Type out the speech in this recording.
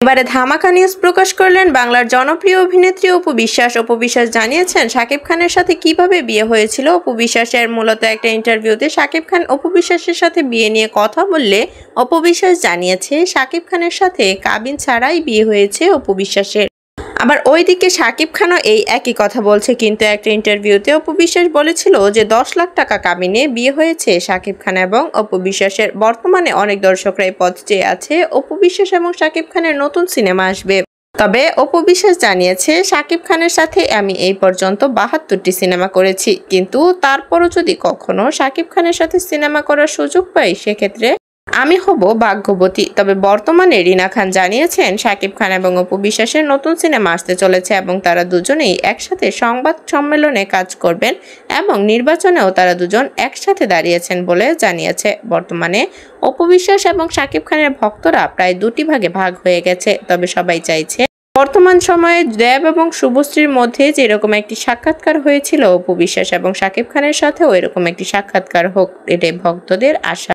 এবারে ধামাকা নিউজ প্রকাশ করলেন বাংলার জনপ্রিয় অভিনেত্রী অপু বিশ্বাস। অপু বিশ্বাস জানিয়েছেন শাকিব খানের সাথে কিভাবে বিয়ে হয়েছিল। অপু বিশ্বাসের মূলত একটা ইন্টারভিউতে শাকিব খান অপু বিশ্বাসের সাথে বিয়ে নিয়ে কথা বললে অপু বিশ্বাস জানিয়েছে শাকিব খানের সাথে কাবিন ছাড়াই বিয়ে হয়েছে অপু বিশ্বাসের। আবার ওইদিকে শাকিব খানও এই একই কথা বলছে, কিন্তু একটা ইন্টারভিউতে অপু বিশ্বাস বলেছিল যে 10 লাখ টাকা কাবিনে বিয়ে হয়েছে শাকিব খান এবং অপু বিশ্বাসের। বর্তমানে অনেক দর্শকরা এই পথ চেয়ে আছে অপু বিশ্বাস এবং শাকিব খানের নতুন সিনেমা আসবে। তবে অপু বিশ্বাস জানিয়েছে শাকিব খানের সাথে আমি এই পর্যন্ত 72টি সিনেমা করেছি, কিন্তু তারপরও যদি কখনো শাকিব খানের সাথে সিনেমা করার সুযোগ পাই সেক্ষেত্রে আমি হব ভাগ্যবতী। তবে বর্তমানে রিনা খান জানিয়েছেন শাকিব খান এবং অপু বিশ্বাসের নতুন সিনেমা আসতে চলেছে এবং তারা দুজনেই একসাথে সংবাদ সম্মেলনে কাজ করবেন এবং নির্বাচনেও তারা দুজন একসাথে দাঁড়িয়েছেন বলে জানিয়েছে। বর্তমানে অপু বিশ্বাস এবং শাকিব খানের ভক্তরা প্রায় দুটি ভাগে ভাগ হয়ে গেছে। তবে সবাই চাইছে বর্তমান সময়ে দেব এবং শুভশ্রীর মধ্যে যেরকম একটি সাক্ষাৎকার হয়েছিল অপু বিশ্বাস এবং শাকিব খানের সাথেও এরকম একটি সাক্ষাৎকার হোক, এটাই ভক্তদের আশা।